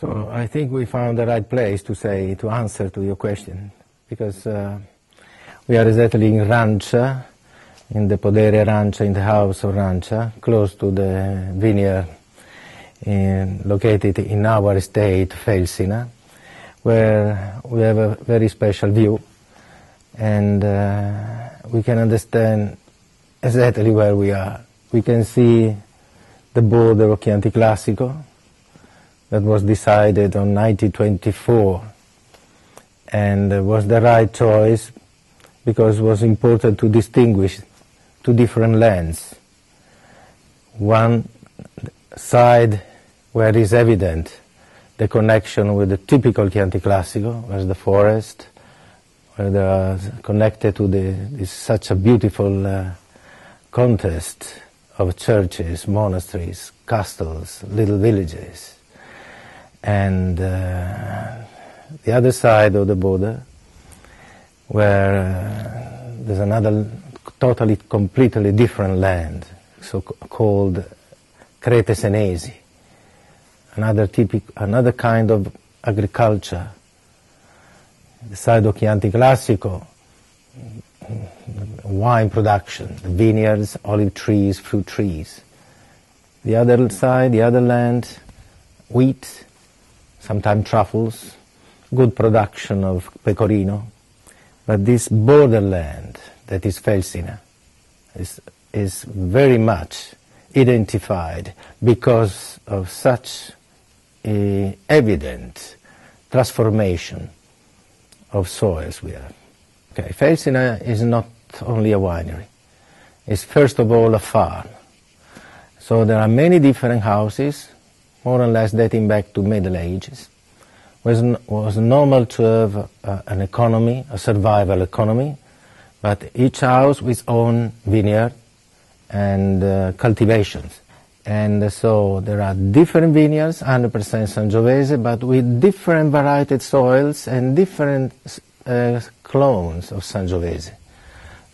So I think we found the right place to answer to your question, because we are exactly in Rancia, in the Podere Rancia, in the house of Rancia, close to the vineyard located in our estate, Felsina, where we have a very special view, and we can understand exactly where we are. We can see the border of Chianti Classico that was decided on 1924, and was the right choice because it was important to distinguish two different lands. One side where is evident the connection with the typical Chianti Classico, where's the forest, where they are connected to such a beautiful contest of churches, monasteries, castles, little villages. And the other side of the border, where there's another totally, completely different land, so-called Crete Senesi, another kind of agriculture. The side of Chianti Classico, wine production, the vineyards, olive trees, fruit trees. The other side, the other land, wheat, sometimes truffles, good production of pecorino. But this borderland that is Felsina is very much identified because of such a evident transformation of soils we have. Okay, Felsina is not only a winery. It's first of all a farm. So there are many different houses, more or less dating back to Middle Ages. It was normal to have an economy, a survival economy, but each house with its own vineyard and cultivations. And so there are different vineyards, 100% Sangiovese, but with different varied soils and different clones of Sangiovese.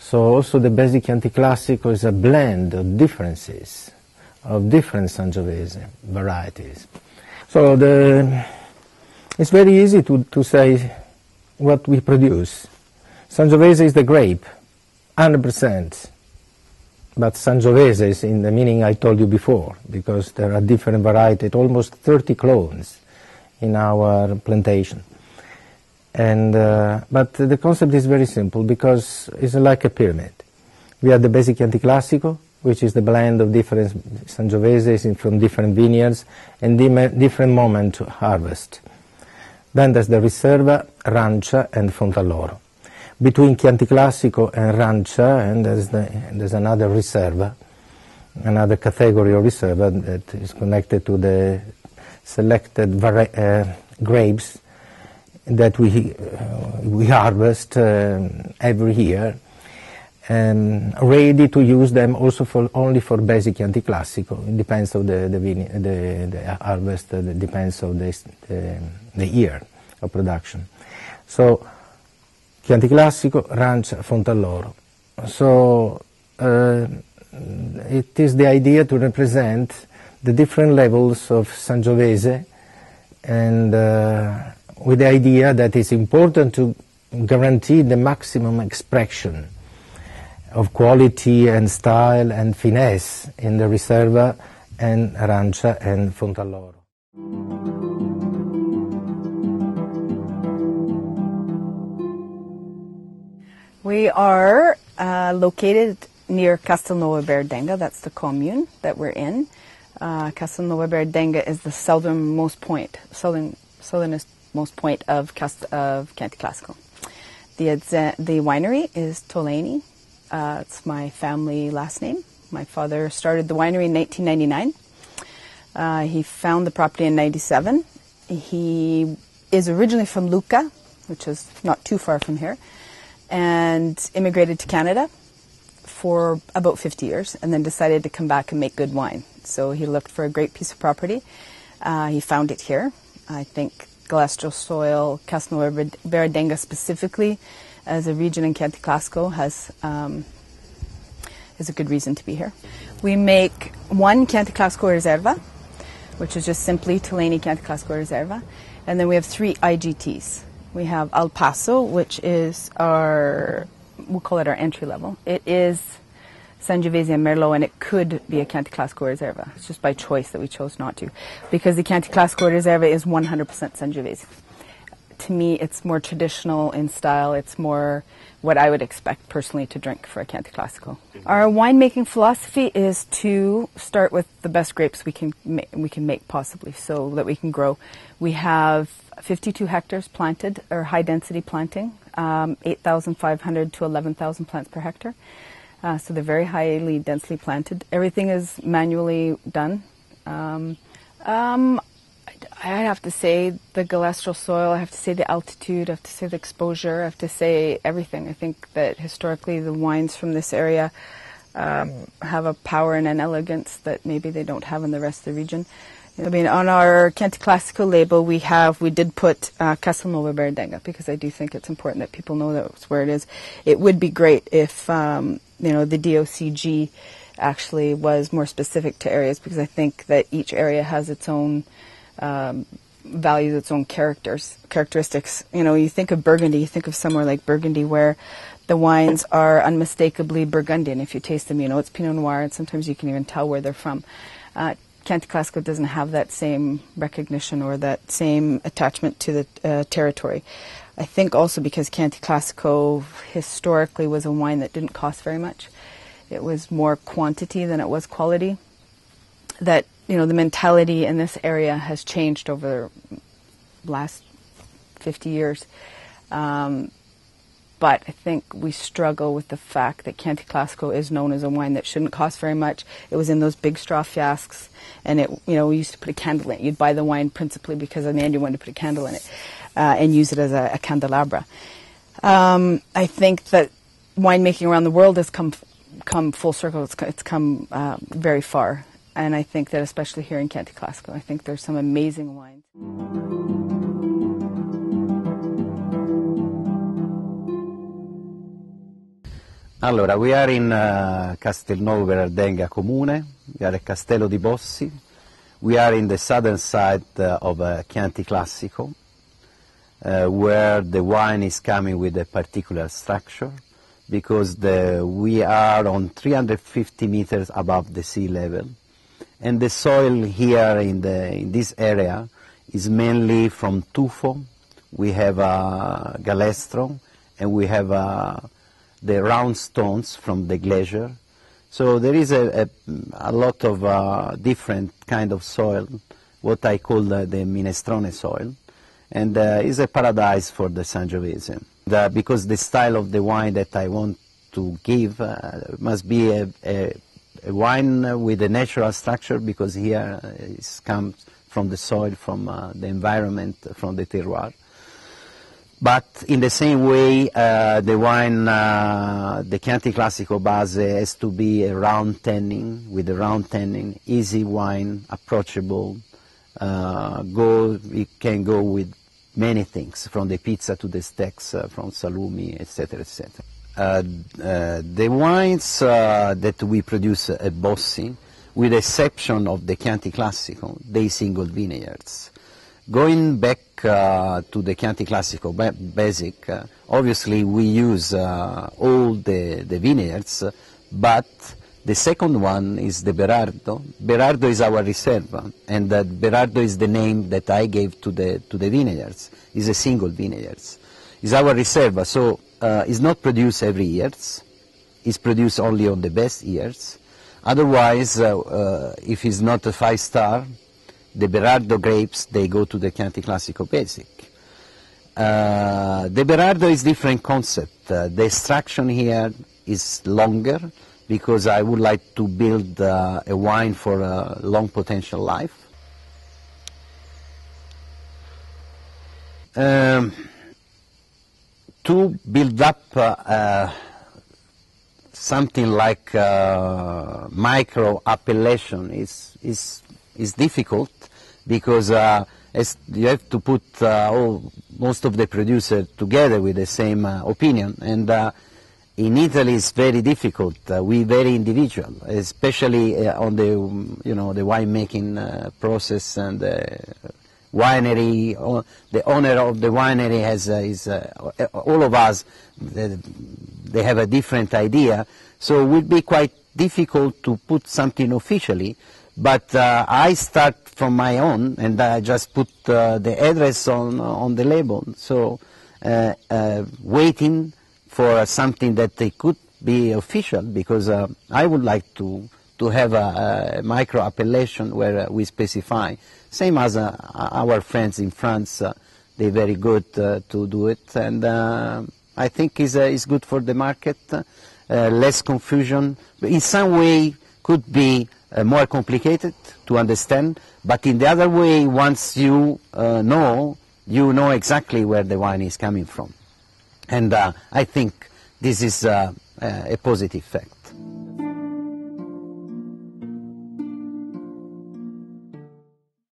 So also the basic Chianti Classico is a blend of differences, of different Sangiovese varieties. So it's very easy to say what we produce. Sangiovese is the grape, 100%. But Sangiovese is in the meaning I told you before, because there are different varieties, almost 30 clones in our plantation. And but the concept is very simple, because it's like a pyramid. We have the basic Chianti Classico, which is the blend of different Sangioveses from different vineyards and different moments to harvest. Then there's the riserva, Rancia, and Fontalloro. Between Chianti Classico and Rancia, and there's another riserva, another category of riserva that is connected to the selected grapes that we harvest every year, and ready to use them also only for basic Chianti Classico. It depends on the harvest, it depends on the year of production. So Chianti Classico, Rancia, Fontalloro. So it is the idea to represent the different levels of Sangiovese, and with the idea that it's important to guarantee the maximum expression of quality and style and finesse in the Riserva and Rancia and Fontalloro. We are located near Castelnuovo Berardenga. That's the commune that we're in. Castelnuovo Berardenga is the southernmost point of Chianti Classico. The winery is Tolani. It's my family last name. My father started the winery in 1999. He found the property in 1997. He is originally from Lucca, which is not too far from here, and immigrated to Canada for about 50 years, and then decided to come back and make good wine. So he looked for a great piece of property. He found it here. I think Galestro soil, Castelnuovo Berardenga specifically, as a region in Chianti Classico, is a good reason to be here. We make one Chianti Classico Riserva, which is just simply Tolani Chianti Classico Riserva. And then we have 3 IGTs. We have Al Paso, which is we'll call it our entry level. It is Sangiovese and Merlot, and it could be a Chianti Classico Riserva. It's just by choice that we chose not to, because the Chianti Classico Riserva is 100% Sangiovese. To me, it's more traditional in style. It's more what I would expect personally to drink for a Chianti Classico. Our winemaking philosophy is to start with the best grapes we can make possibly, so that we can grow. We have 52 hectares planted, or high density planting, 8,500 to 11,000 plants per hectare. So they're very highly densely planted. Everything is manually done. I have to say the galestral soil, I have to say the altitude, I have to say the exposure, I have to say everything. I think that historically the wines from this area have a power and an elegance that maybe they don't have in the rest of the region. I mean, on our Chianti Classico label, we did put Castelnuovo Berardenga, because I do think it's important that people know that's where it is. It would be great if the DOCG actually was more specific to areas, because I think that each area has its own values, its own characteristics. You know, you think of Burgundy, you think of somewhere like Burgundy where the wines are unmistakably Burgundian. If you taste them, you know it's Pinot Noir, and sometimes you can even tell where they're from. Chianti Classico doesn't have that same recognition or that same attachment to the territory. I think also because Chianti Classico historically was a wine that didn't cost very much. It was more quantity than it was quality. That, you know, the mentality in this area has changed over the last 50 years. But I think we struggle with the fact that Chianti Classico is known as a wine that shouldn't cost very much. It was in those big straw fiasks, and we used to put a candle in it. You'd buy the wine principally because Amanda wanted to put a candle in it and use it as a candelabra. I think that winemaking around the world has come full circle. It's come very far, and I think that especially here in Chianti Classico, I think there's some amazing wines. Allora, we are in Castelnuovo Berardenga comune, we are at Castello di Bossi. We are in the southern side of Chianti Classico, where the wine is coming with a particular structure, because we are on 350 meters above the sea level, and the soil here in this area is mainly from tufo. We have galestro, and we have the round stones from the glacier. So there is a lot of different kind of soil, what I call the minestrone soil, and is a paradise for the Sangiovese. Because the style of the wine that I want to give must be a wine with a natural structure, because here it comes from the soil, from the environment, from the terroir. But in the same way, the wine, the Chianti Classico base has to be a round tannin, with a round tannin, easy wine, approachable. It can go with many things, from the pizza to the steaks, from salumi, etc., etc. The wines that we produce at Bossi, with the exception of the Chianti Classico, they single vineyards. Going back to the Chianti Classico basic, obviously we use all the vineyards, but the second one is the Berardo. Berardo is our riserva, and Berardo is the name that I gave to the vineyards. It's a single vineyards. It's our riserva, so it's not produced every year. It's produced only on the best years. Otherwise, if it's not a 5-star, the Berardo grapes, they go to the Chianti Classico basic. The Berardo is different concept. The extraction here is longer, because I would like to build a wine for a long potential life. To build up something like micro appellation is difficult, because you have to put most of the producers together with the same opinion, and in Italy it's very difficult. We very individual, especially on the the winemaking process, and winery. The owner of the winery has all of us. They have a different idea, so it would be quite difficult to put something officially. But I start from my own, and I just put the address on the label. So waiting for something that they could be official, because I would like to have a micro appellation where we specify. Same as our friends in France, they're very good to do it, and I think is good for the market. Less confusion. In some way, could be more complicated to understand, but in the other way, once you know exactly where the wine is coming from. And I think this is a positive fact.